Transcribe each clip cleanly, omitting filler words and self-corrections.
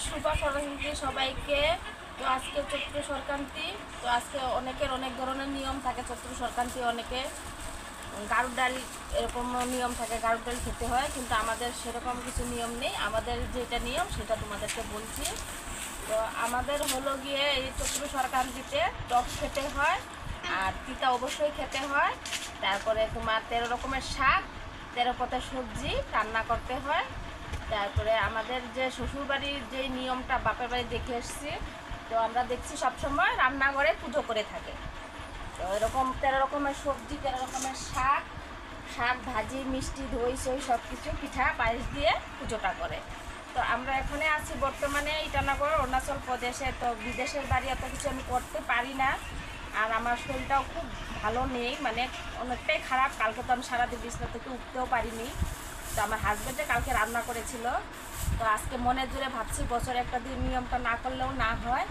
শুভ সংক্রান্তি সবাইকে। তো আজকে চৈত্র সংক্রান্তি। তো আজকে অনেকের অনেক ধরনের নিয়ম থাকে চৈত্র সংক্রান্তি। অনেকে গাড়ুর ডাল এরকম নিয়ম থাকে, গাড়ুর ডাল খেতে হয়, কিন্তু আমাদের সেরকম কিছু নিয়ম নেই। আমাদের যেটা নিয়ম সেটা তোমাদেরকে বলছি। তো আমাদের হলো গিয়ে এই চৈত্র সংক্রান্তিতে টক খেতে হয়, আর তিতা অবশ্যই খেতে হয়। তারপরে তোমার 13 রকমের শাক, 13 পদের সবজি রান্না করতে হয়। তারপরে আমাদের যে শ্বশুরবাড়ির যে নিয়মটা বাপের বাড়ি দেখে এসেছি, তো আমরা দেখছি সবসময় রান্নাঘরে পুজো করে থাকে। তো এরকম 13 রকমের সবজি, 13 রকমের শাক, শাক ভাজি, মিষ্টি, দই সই সব কিছু, পিঠা পায়েস দিয়ে পুজোটা করে। তো আমরা এখানে আছি বর্তমানে ইটানগর, অরুণাচল প্রদেশে। তো বিদেশের বাড়ি এত কিছু আমি করতে পারি না, আর আমার শরীরটাও খুব ভালো নেই, মানে অনেকটাই খারাপ। কালকে তো আমি সারাদিন বিছনা থেকে উঠতেও পারিনি। তো আমার হাজব্যান্ডে কালকে রান্না করেছিল। তো আজকে মনের জোরে ভাবছি বছরে একটা দিন নিয়মটা না করলেও না হয়,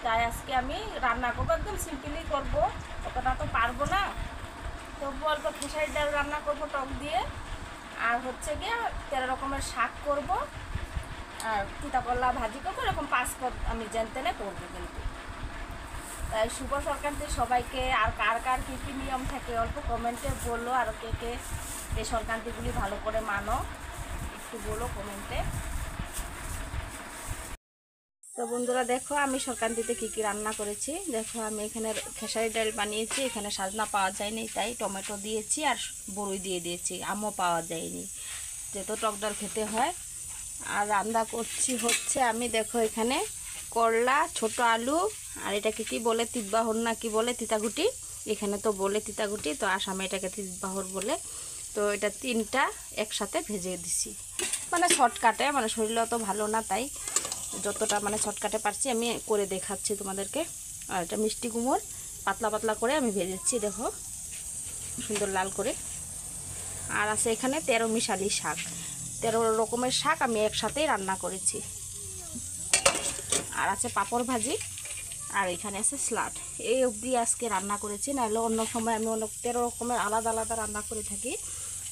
তাই আজকে আমি রান্না করবো, একদম সিম্পলি করবো, অতটা তো পারবো না। তবু অল্প খেসারির ডাল রান্না করবো টক দিয়ে, আর হচ্ছে গিয়ে 13 রকমের শাক করব, আর তিতাকলা ভাজি করবো। এরকম 5 পদ আমি জেনতেনে করবো কিন্তু। তাই শুভ সংক্রান্তি সবাইকে। আর কার কার কী কী নিয়ম থাকে অল্প কমেন্টে বললো, আর কে কে এই সংক্রান্তিগুলি ভালো করে মানো একটু বলো কমেন্টে। তো বন্ধুরা দেখো আমি সংক্রান্তিতে কী কী রান্না করেছি। দেখো আমি এখানে খেসারি ডাল বানিয়েছি, এখানে সাজনা পাওয়া যায়নি তাই টমেটো দিয়েছি, আর বড়ই দিয়ে দিয়েছি, আমও পাওয়া যায়নি, যেহেতু টক ডাল খেতে হয়। আর রান্না করছি হচ্ছে আমি, দেখো এখানে করলা, ছোট আলু, আর এটাকে কি বলে তিতবাহর না কি বলে, তিতাগুটি, এখানে তো বলে তিতাগুটি, তো আসামে এটাকে তিতবাহর বলে। তো এটা 3টা একসাথে ভেজে দিছি, মানে শর্টকাটে, মানে শরীর অত ভালো না তাই যতটা মানে শর্টকাটে পারছি আমি করে দেখাচ্ছি তোমাদেরকে। আর এটা মিষ্টি কুমড় পাতলা পাতলা করে আমি ভেজেছি, দেখো সুন্দর লাল করে। আর আছে এখানে 13 মিশালি শাক, 13 রকমের শাক আমি একসাথেই রান্না করেছি। আর আছে পাঁপড় ভাজি, আর এখানে আছে স্যালাড। এই অবধি আজকে রান্না করেছি, নাহলে অন্য সময় আমি অনেক 13 রকমের আলাদা আলাদা রান্না করে থাকি।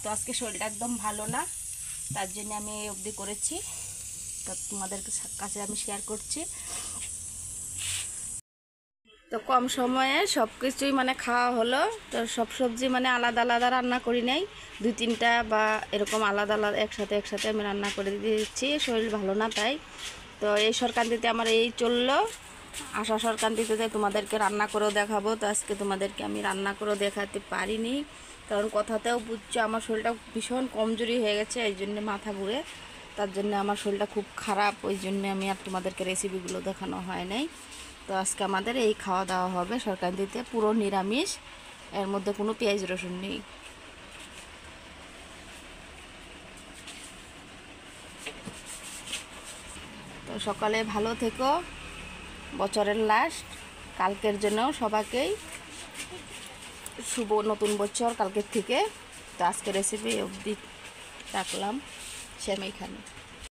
তো আজকে শরীরটা একদম ভালো না, তার জন্য আমি এই অবধি করেছি। তো তোমাদের কাছে আমি শেয়ার করছি। তো কম সময়ে সব কিছুই মানে খাওয়া হলো। তো সব সবজি মানে আলাদা আলাদা রান্না করি নাই, 2-3টা বা এরকম আলাদা আলাদা একসাথে আমি রান্না করে দিয়েছি, শরীর ভালো না তাই। তো এই সংক্রান্তিতে আমার এই চললো। আশা সংক্রান্তিতে তোমাদেরকে রান্না করেও দেখাবো। তো আজকে তোমাদেরকে আমি রান্না করেও দেখাতে পারিনি, কারণ কথাতেও বুঝছো আমার শরীরটা ভীষণ কমজোরি হয়ে গেছে, এই জন্যে মাথা ঘুরে, তার জন্য আমার শরীরটা খুব খারাপ, ওই জন্য আমি আর তোমাদেরকে রেসিপিগুলো দেখানো হয় নাই। তো আজকে আমাদের এই খাওয়া দাওয়া হবে সংক্রান্তিতে, পুরো নিরামিষ, এর মধ্যে কোনো পেঁয়াজ রসুন নেই। তো সকালে ভালো থেকো, বছরের লাস্ট, কালকের জন্য সবাইকেই শুভ নতুন বছর কালকের থেকে। তো আজকে রেসিপি অবধি রাখলাম, সেমাই খানি।